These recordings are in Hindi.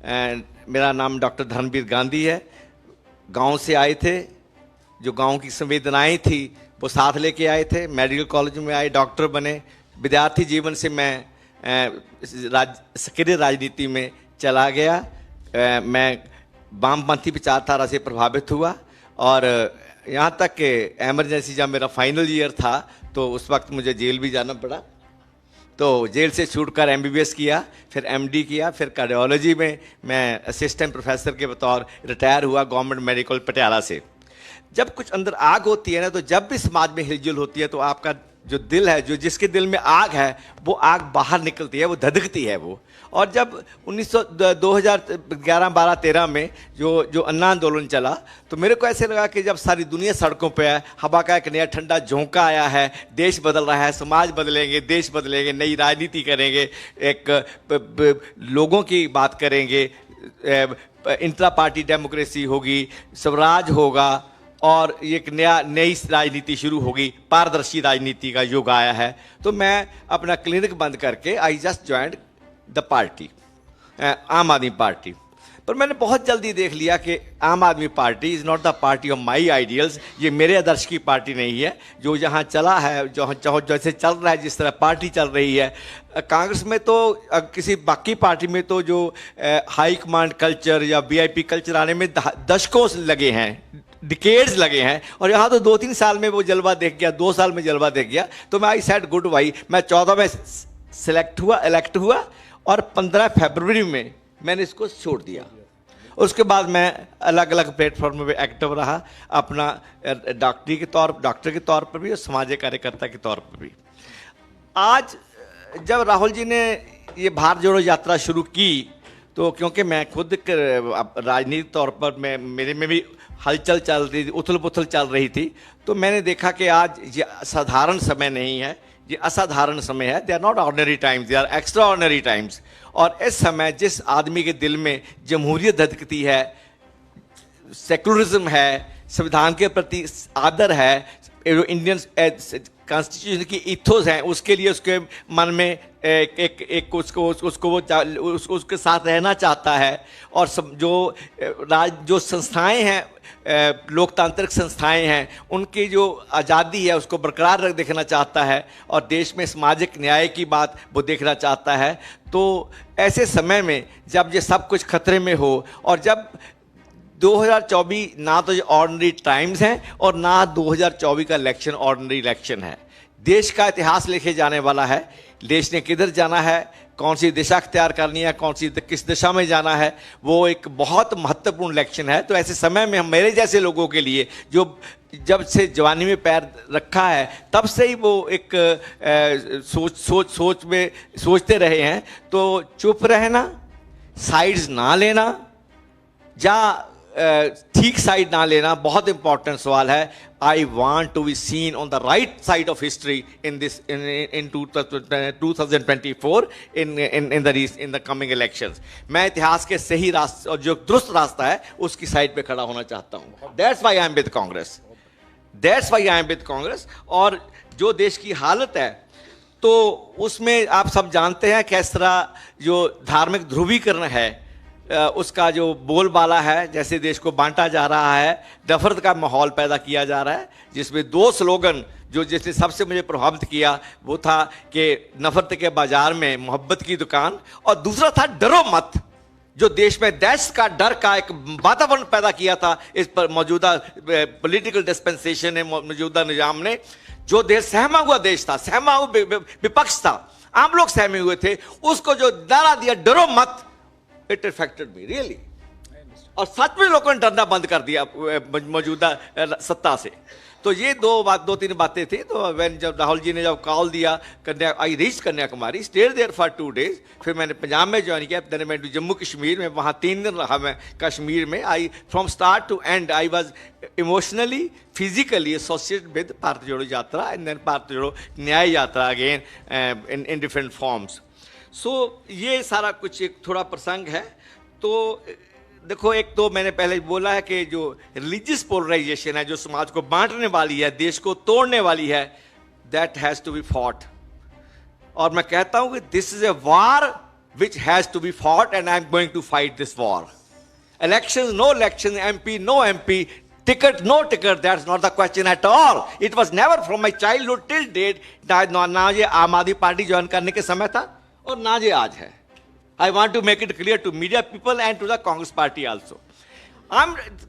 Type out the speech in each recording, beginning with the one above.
मेरा नाम डॉक्टर धर्मवीर गांधी है। गांव से आए थे, जो गांव की संवेदनाएं थी वो साथ लेके आए थे। मेडिकल कॉलेज में आए, डॉक्टर बने। विद्यार्थी जीवन से मैं सक्रिय राजनीति में चला गया। मैं वामपंथी विचारधारा से प्रभावित हुआ और यहाँ तक कि एमरजेंसी जब मेरा फाइनल ईयर था तो उस वक्त मुझे जेल भी जाना पड़ा। तो जेल से छूटकर एमबीबीएस किया, फिर एमडी किया, फिर कार्डियोलॉजी में मैं असिस्टेंट प्रोफेसर के बतौर रिटायर हुआ गवर्नमेंट मेडिकल पटियाला से। जब कुछ अंदर आग होती है ना, तो जब भी समाज में हिलजुल होती है तो आपका जो दिल है, जो जिसके दिल में आग है, वो आग बाहर निकलती है, वो धधकती है वो। और जब 2011-12-13 में जो अन्ना आंदोलन चला तो मेरे को ऐसे लगा कि जब सारी दुनिया सड़कों पे है, हवा का एक नया ठंडा झोंका आया है, देश बदल रहा है, समाज बदलेंगे, देश बदलेंगे, नई राजनीति करेंगे, एक लोगों की बात करेंगे, इंट्रा पार्टी डेमोक्रेसी होगी, स्वराज होगा और एक नई राजनीति शुरू होगी, पारदर्शी राजनीति का युग आया है। तो मैं अपना क्लिनिक बंद करके I just joined the party, आम आदमी पार्टी। पर मैंने बहुत जल्दी देख लिया कि आम आदमी party is not the party of my ideals. ये मेरे आदर्श की पार्टी नहीं है। जो जहाँ चला है, जो जैसे चल रहा है, जिस तरह पार्टी चल रही है, कांग्रेस में तो किसी बाकी पार्टी में तो जो हाई कमांड कल्चर या वीआईपी कल्चर आने में दशकों लगे हैं, डिकेड्स लगे हैं, और यहाँ तो 2-3 साल में वो जलवा देख गया, 2 साल में जलवा देख गया। तो मैं आई सेड गुड बाई। मैं 14 में इलेक्ट हुआ और 15 फरवरी में मैंने इसको छोड़ दिया। उसके बाद मैं अलग अलग प्लेटफॉर्म में एक्टिव रहा, अपना डॉक्टर के तौर पर भी और सामाजिक कार्यकर्ता के तौर पर भी। आज जब राहुल जी ने ये भारत जोड़ो यात्रा शुरू की तो क्योंकि मैं खुद राजनीतिक तौर पर मेरे में भी हलचल चल रही थी, उथल पुथल चल रही थी, तो मैंने देखा कि आज ये साधारण समय नहीं है, ये असाधारण समय है। They are not ordinary times, they are extraordinary times. और इस समय जिस आदमी के दिल में जमहूरियत धधकती है, सेकुलरिज्म है, संविधान के प्रति आदर है, इंडियन कॉन्स्टिट्यूशन की इथोस हैं, उसके लिए उसके मन में एक उसके साथ रहना चाहता है। और जो संस्थाएं हैं, लोकतांत्रिक संस्थाएं हैं, उनकी जो आज़ादी है उसको बरकरार रख देखना चाहता है, और देश में सामाजिक न्याय की बात वो देखना चाहता है। तो ऐसे समय में जब ये सब कुछ खतरे में हो, और जब 2024 ना तो ऑर्डिनरी टाइम्स हैं और ना 2024 का इलेक्शन ऑर्डिनरी इलेक्शन है, देश का इतिहास लिखे जाने वाला है। देश ने किधर जाना है, कौन सी दिशा अख्तियार करनी है, किस दिशा में जाना है, वो एक बहुत महत्वपूर्ण इलेक्शन है। तो ऐसे समय में हम मेरे जैसे लोगों के लिए, जो जब से जवानी में पैर रखा है तब से ही वो एक सोच में सोचते रहे हैं, तो चुप रहना, साइड्स ना लेना, या ठीक साइड ना लेना बहुत इंपॉर्टेंट सवाल है। I want to be seen on the right side of history in 2024 in the coming elections. मैं इतिहास के सही रास्ते और जो दुरुस्त रास्ता है उसकी साइड पे खड़ा होना चाहता हूँ। That's why I am with Congress, that's why I am with Congress. और जो देश की हालत है तो उसमें आप सब जानते हैं किस तरह जो धार्मिक ध्रुवीकरण है उसका जो बोलबाला है, जैसे देश को बांटा जा रहा है, नफरत का माहौल पैदा किया जा रहा है, जिसमें 2 स्लोगन जिसने सबसे मुझे प्रभावित किया वो था कि नफरत के बाजार में मोहब्बत की दुकान, और दूसरा था डरो मत, जो देश में दहशत का डर का एक वातावरण पैदा किया था इस पर मौजूदा पॉलिटिकल डिस्पेंसेशन ने, मौजूदा निजाम ने। जो देश सहमा हुआ देश था, सहमा हुआ विपक्ष था, आम लोग सहमे हुए थे, उसको जो नारा दिया डरो मत, इट अफेक्टेड मी रियली। और सच में लोगों ने डरना बंद कर दिया मौजूदा सत्ता से। तो ये 2-3 बातें थी। तो जब राहुल जी ने जब कॉल दिया, I reach Kanyakumari, stayed there for 2 days। फिर मैंने पंजाब में ज्वाइन किया, देन मैं जम्मू कश्मीर में, वहाँ 3 दिन रहा मैं कश्मीर में। I from start to end I was emotionally physically associated with Bharat Jodo Yatra and then Bharat Jodo Nyay Yatra again in different forms. So ये सारा कुछ एक थोड़ा प्रसंग है। तो देखो, एक तो मैंने पहले बोला है कि जो रिलीजियस पोलराइजेशन है, जो समाज को बांटने वाली है, देश को तोड़ने वाली है, that has to be fought. और मैं कहता हूं कि this is a war which has to be fought, and I'm going to fight this war. Elections, no election, MP, no MP, ticket, no ticket, that's not the question at all. It was never from my childhood till date, ना ये आम आदमी पार्टी ज्वाइन करने के समय था और ना ये आज है. I want to make it clear to media people and to the Congress party also.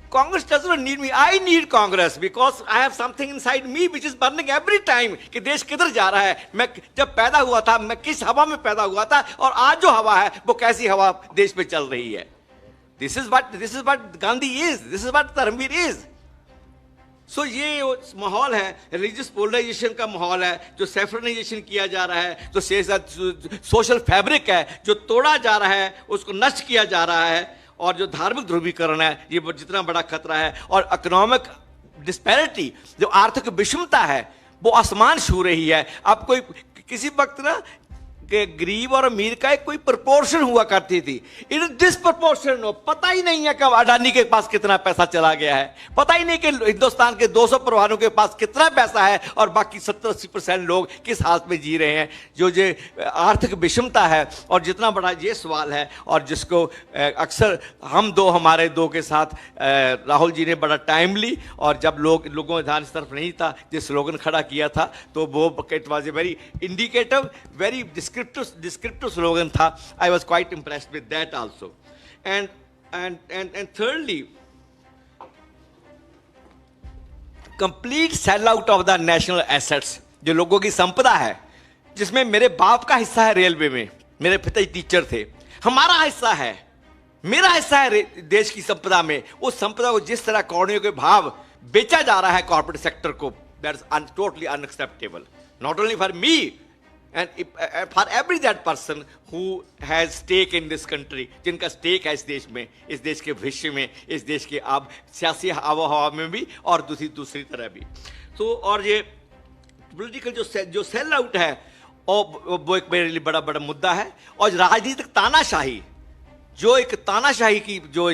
Congress does not need me. I need Congress because I have something inside me which is burning every time कि देश किधर जा रहा है. मैं जब पैदा हुआ था, मैं किस हवा में पैदा हुआ था और आज जो हवा है वो कैसी हवा देश में चल रही है. This is what Gandhi is. This is what Dharmveer is. So ये माहौल है, रिलीजियस पोलराइजेशन का माहौल है, जो सेफ्रनाइजेशन किया जा रहा है, जो सोशल फैब्रिक है जो तोड़ा जा रहा है, उसको नष्ट किया जा रहा है, और जो धार्मिक ध्रुवीकरण है ये जितना बड़ा खतरा है, और इकोनॉमिक डिस्पैरिटी जो आर्थिक विषमता है वो आसमान छू रही है. अब कोई किसी वक्त ना कि गरीब और अमीर का एक कोई प्रोपोर्शन हुआ करती थी, इट इज डिसप्रोपोर्शन. पता ही नहीं है कि अडानी के पास कितना पैसा चला गया है, पता ही नहीं कि हिंदुस्तान के 200 परिवारों के पास कितना पैसा है और बाकी 70-80% लोग किस हालत में जी रहे हैं. जो आर्थिक विषमता है और जितना बड़ा ये सवाल है, और जिसको अक्सर हमारे दो के साथ राहुल जी ने बड़ा टाइमली, और जब लोगों का ध्यान इस तरफ नहीं था, जिस स्लोगन खड़ा किया था, तो वो it was a very indicative, very descriptive slogan tha. I was quite impressed with that also. And thirdly, complete sellout of the national assets. जो लोगों की संपदा है, जिसमें मेरे बाप का हिस्सा है रेलवे में, मेरे पिताजी टीचर थे, हमारा हिस्सा है, मेरा हिस्सा है देश की संपदा में. उस संपदा को जिस तरह कौड़ियों के भाव बेचा जा रहा है कॉर्पोरेट सेक्टर को, that's totally unacceptable. Not only for me, and for every that person who has stake in this country, जिनका स्टेक है इस देश में, इस देश के भविष्य में, इस देश के अब सियासी आबो हवा में भी और दूसरी तरह भी. तो और ये पॉलिटिकल जो सेल आउट है, और वो एक मेरे लिए बड़ा मुद्दा है. और राजनीतिक तानाशाही, जो एक तानाशाही की जो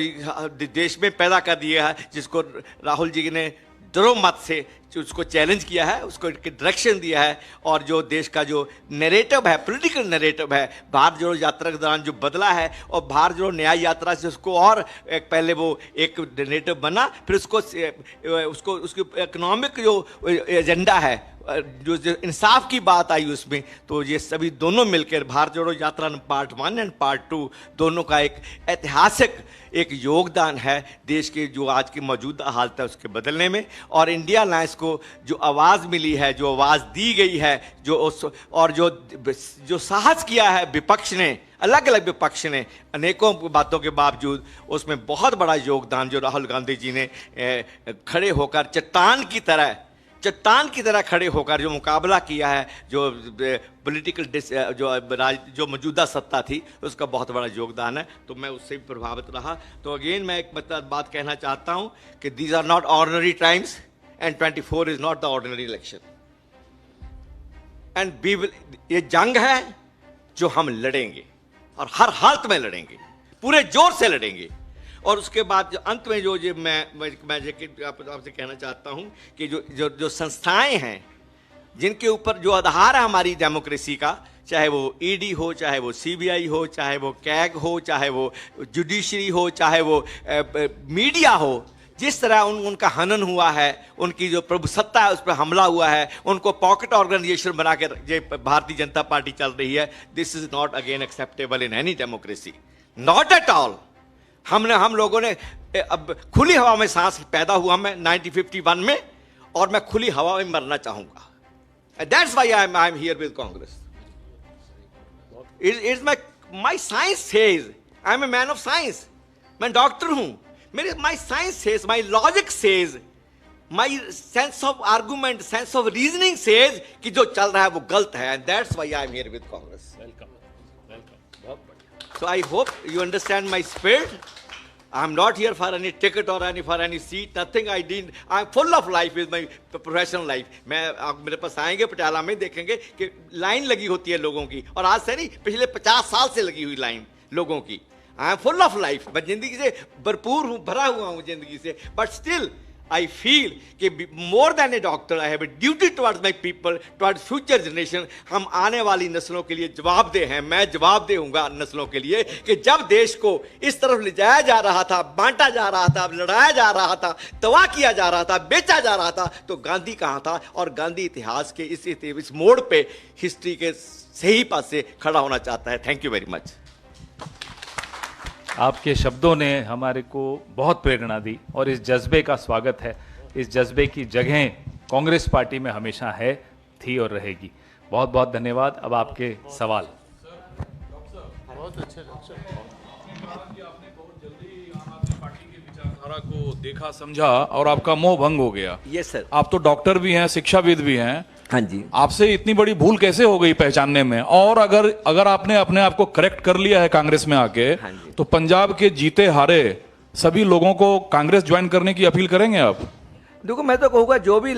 देश में पैदा कर दिया है, जिसको राहुल जी ने डरो मत से उसको चैलेंज किया है, उसको डायरेक्शन दिया है, और जो देश का जो नैरेटिव है, पॉलिटिकल नैरेटिव है, भारत जोड़ो यात्रा के दौरान जो बदला है, और भारत जोड़ो न्याय यात्रा से उसको और एक पहले वो एक नैरेटिव बना, फिर उसकी इकोनॉमिक जो एजेंडा है, जो इंसाफ की बात आई उसमें, तो ये सभी दोनों मिलकर भारत जोड़ो यात्रा पार्ट 1 एंड पार्ट 2 दोनों का एक ऐतिहासिक एक योगदान है देश के जो आज की मौजूदा हालत है उसके बदलने में. और इंडिया अलायंस को जो आवाज़ मिली है, जो आवाज़ दी गई है, और जो साहस किया है विपक्ष ने, अलग अलग विपक्ष ने अनेकों बातों के बावजूद, उसमें बहुत बड़ा योगदान जो राहुल गांधी जी ने खड़े होकर चट्टान की तरह खड़े होकर जो मुकाबला किया है, जो पॉलिटिकल जो मौजूदा सत्ता थी, उसका बहुत बड़ा योगदान है. तो मैं उससे भी प्रभावित रहा. तो अगेन मैं एक बात कहना चाहता हूं कि these are not ordinary times and 24 is not the ordinary election. And ये जंग है जो हम लड़ेंगे, और हर हालत में लड़ेंगे, पूरे जोर से लड़ेंगे. और उसके बाद अंत में जो मैं आपसे कहना चाहता हूं कि जो संस्थाएं हैं जिनके ऊपर जो आधार है हमारी डेमोक्रेसी का, चाहे वो ईडी हो, चाहे वो सीबीआई हो, चाहे वो कैग हो, चाहे वो जुडिशरी हो, चाहे वो मीडिया हो, जिस तरह उनका हनन हुआ है, उनकी जो प्रभुसत्ता है उस पर हमला हुआ है, उनको पॉकेट ऑर्गेनाइजेशन बना के भारतीय जनता पार्टी चल रही है. This is not again acceptable in any democracy, not at all. हम लोगों ने अब खुली हवा में सांस पैदा हुआ मैं 1951 में, और मैं खुली हवा में मरना चाहूंगा. That's why I am here with Congress. It's my science says, I am a man of science. मैं डॉक्टर हूं. My science says, my logic says, my sense of argument, sense of reasoning says कि जो चल रहा है वो गलत है. And that's why I am here with Congress. So I hope you understand my spirit. I'm not here for any ticket or for any seat. Nothing I did. I'm full of life with my professional life. मैं आप मेरे पास आएंगे पटियाला में, देखेंगे कि लाइन लगी होती है लोगों की, और आज से नहीं, पिछले 50 साल से लगी हुई लाइन लोगों की. I am full of life. मैं जिंदगी से भरपूर हूँ, भरा हुआ हूँ जिंदगी से. बट स्टिल I feel कि more than a doctor, I have a duty towards my people, towards future generation. हम आने वाली नस्लों के लिए जवाबदेह हैं। मैं जवाबदेह हूँगा नस्लों के लिए कि जब देश को इस तरफ ले जाया जा रहा था, बांटा जा रहा था, लड़ाया जा रहा था, तबाह किया जा रहा था, बेचा जा रहा था, तो गांधी कहाँ था? और गांधी इतिहास के इस मोड़ पे हिस्ट्री के सही पास से खड़ा होना चाहता है। Thank you very much. आपके शब्दों ने हमारे को बहुत प्रेरणा दी और इस जज्बे का स्वागत है। इस जज्बे की जगह कांग्रेस पार्टी में हमेशा है, थी और रहेगी। बहुत बहुत धन्यवाद। अब आपके सवाल। बहुत अच्छे आपने बहुत जल्दी आम आदमी पार्टी की विचारधारा को देखा, समझा और आपका मोह भंग हो गया। Yes sir. आप तो डॉक्टर भी हैं, शिक्षाविद भी हैं। हाँ जी। आपसे इतनी बड़ी भूल कैसे हो गई पहचानने में? और अगर आपने अपने आप को करेक्ट कर लिया है कांग्रेस में आके, हाँ जी। तो पंजाब के जीते हारे सभी लोगों को कांग्रेस ज्वाइन करने की अपील करेंगे आप? देखो, मैं तो कहूँगा जो भी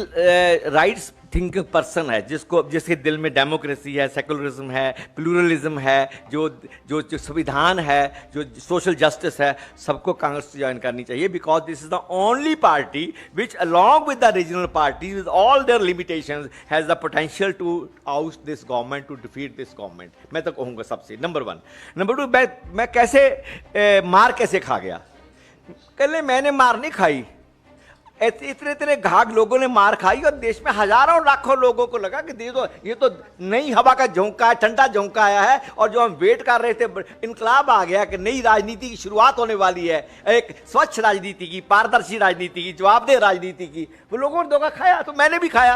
राइट्स थिंकिंग पर्सन है, जिसके दिल में डेमोक्रेसी है, सेकुलरिज्म है, प्लूरलिज्म है, जो संविधान है, जो सोशल जस्टिस है, सबको कांग्रेस से ज्वाइन करनी चाहिए। Because this is the only party which along with the regional party with all their limitations has the potential to out this government, to defeat this government. मैं तो कहूँगा सबसे नंबर वन। नंबर टू, मैं कैसे मार कैसे खा गया? कल मैंने मार नहीं खाई, इतने इतने घाघ लोगों ने मार खाई और देश में हजारों लाखों लोगों को लगा कि ये तो नई हवा का झोंका है, ठंडा झोंका आया है। और जो हम वेट कर रहे थे, इनकलाब आ गया कि नई राजनीति की शुरुआत होने वाली है, एक स्वच्छ राजनीति की, पारदर्शी राजनीति की, जवाबदेह राजनीति की। वो लोगों ने धोखा खाया, तो मैंने भी खाया।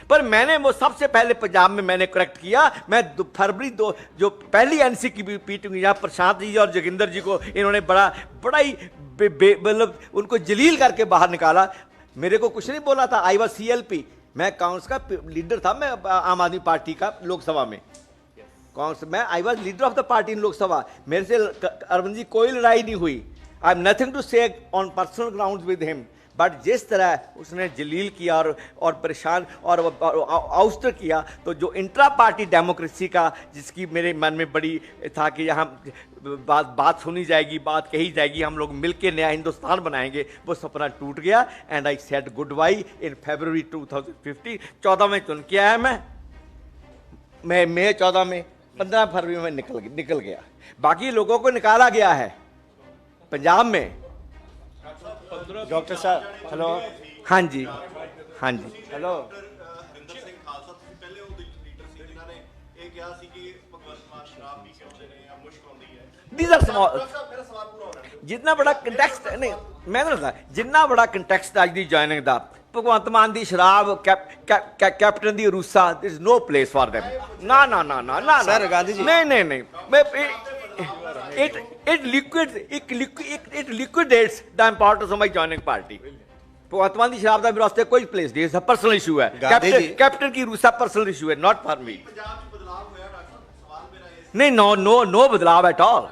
पर मैंने वो सबसे पहले पंजाब में मैंने करेक्ट किया। मैं फरवरी जो पहली एनसी की मीटिंग हुई, जहाँ प्रशांत जी और जोगिंदर जी को इन्होंने बड़ा ही मतलब उनको जलील करके बाहर निकाला। मेरे को कुछ नहीं बोला था। आई वॉज CLP, मैं कांग्रेस का लीडर था, मैं आम आदमी पार्टी का लोकसभा में कांग्रेस मैं I was leader of the party इन लोकसभा। मेरे से अरविंद जी कोई लड़ाई नहीं हुई। आई एम नथिंग टू से on personal ground with him, but जिस तरह उसने जलील किया और परेशान और आउस्टर किया, तो जो इंट्रा पार्टी डेमोक्रेसी का, जिसकी मेरे मन में बड़ी था कि यहाँ बात सुनी जाएगी, बात कही जाएगी, हम लोग मिलकर नया हिंदुस्तान बनाएंगे, वो सपना टूट गया। And I said goodbye in फरवरी 2015। 14 में चुन के आया मैं मई 14 में, 15 फरवरी में निकल गया। बाकी लोगों को निकाला गया है पंजाब में। डॉक्टर साहब हेलो। हाँ जी, हाँ जी, हेलो। These are small। जितना बड़ा कंटेक्स्ट नहीं, मैं तो नहीं, जितना बड़ा कंटेक्स्ट आज दी ज्वाइनिंग दा भगवंत मान दी शराब, कैप्टन दी रूसा, there is no place for them. ना ना ना ना ना सर गांधी जी, नहीं मैं it liquidates the importance of my joining party। भगवंत मान दी शराब दा मेरे वास्ते कोई प्लेस नहीं है, पर्सनल इशू है। कैप्टन की रूसा पर्सनल इशू है, नॉट फॉर मी। नहीं, नो बदलाव एट ऑल,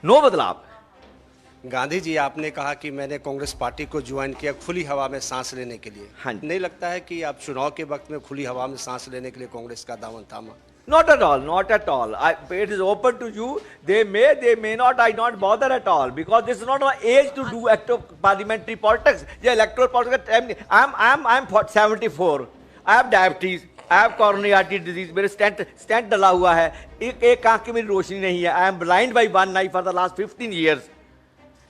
नो बदलाव। गांधी जी आपने कहा कि मैंने कांग्रेस पार्टी को ज्वाइन किया खुली हवा में सांस लेने के लिए। हाँ। नहीं लगता है कि आप चुनाव के वक्त में खुली हवा में सांस लेने के लिए कांग्रेस का दामन थामा? Not at all, not at all. It is open to you. They may not. I not bother at all, because this is not an age to do active parliamentary politics. Yeah, electoral politics. I'm 74. I have diabetes. I have coronary artery disease. मेरे stent डला हुआ है। एक आंख की मेरी रोशनी नहीं है। I am blind by one eye for the last 15 years,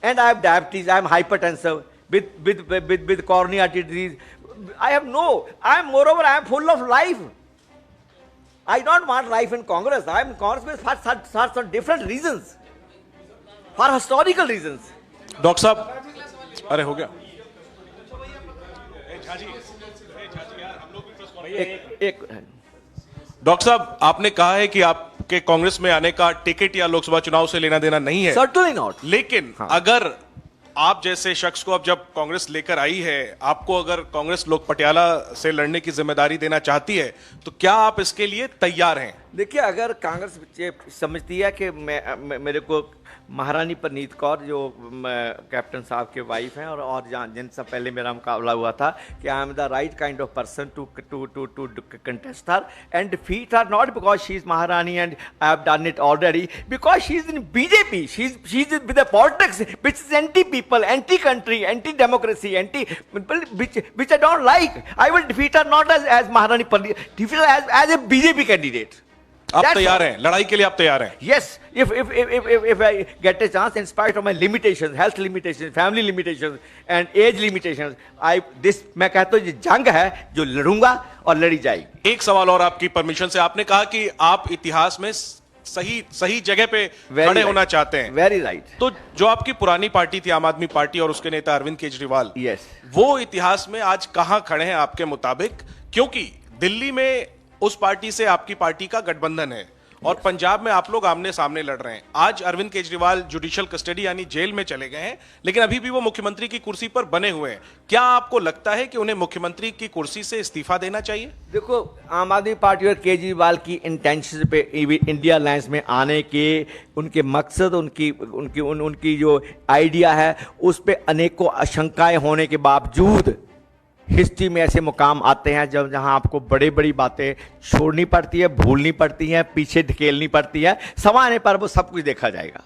and I have diabetes. I am hypertensive with coronary artery disease. Moreover, I am full of life. I don't want life in Congress. I am in Congress for some different reasons, for historical reasons. Doctor साहब, अरे हो गया। डॉक्टर साहब, आपने कहा है कि आपके कांग्रेस में आने का टिकट या लोकसभा चुनाव से लेना देना नहीं है। Certainly not. लेकिन हाँ। अगर आप जैसे शख्स को अब जब कांग्रेस लेकर आई है, आपको अगर कांग्रेस लोग पटियाला से लड़ने की जिम्मेदारी देना चाहती है, तो क्या आप इसके लिए तैयार हैं? देखिए, अगर कांग्रेस समझती है कि मेरे को महारानी परनीत कौर जो कैप्टन साहब के वाइफ हैं और जिनसे पहले मेरा मुकाबला हुआ था कि I am the right kind of person to contest her and defeat her not because she is Maharani and I have done it already, because she is in BJP. She is with the politics which is anti-people, anti-country, anti-democracy, which I don't like. I will defeat her not as Maharani Pandit, defeat her as a BJP candidate. आप तैयार हैं लड़ाई के लिए? आप तैयार हैं? Yes, if I get a chance, in spite of my limitations, health limitations, family limitations and age limitations, मैं कहता हूँ ये जंग है जो लड़ूंगा और लड़ी जाएगी। एक सवाल और आपकी परमिशन से, आपने कहा कि आप इतिहास में सही जगह पे खड़े होना चाहते हैं। Very right. तो जो आपकी पुरानी पार्टी थी आम आदमी पार्टी और उसके नेता अरविंद केजरीवाल, यस, वो इतिहास में आज कहां खड़े हैं आपके मुताबिक? क्योंकि दिल्ली में उस पार्टी से आपकी पार्टी का गठबंधन है और पंजाब में आप लोग आमने सामने लड़ रहे हैं। आज अरविंद केजरीवाल जुडिशियल कस्टडी यानी जेल में चले गए हैं, लेकिन अभी भी वो मुख्यमंत्री की कुर्सी पर बने हुए हैं। क्या आपको लगता है कि उन्हें मुख्यमंत्री की कुर्सी से इस्तीफा देना चाहिए? देखो, आम आदमी पार्टी और केजरीवाल की इंटेंशन पे इंडिया अलायंस में आने के उनके मकसद, उनकी जो आइडिया है, उस पे अनेकों आशंकाएं होने के बावजूद हिस्ट्री में ऐसे मुकाम आते हैं जहां आपको बड़ी बड़ी बातें छोड़नी पड़ती है, भूलनी पड़ती हैं, पीछे धकेलनी पड़ती है। समय आने पर वो सब कुछ देखा जाएगा।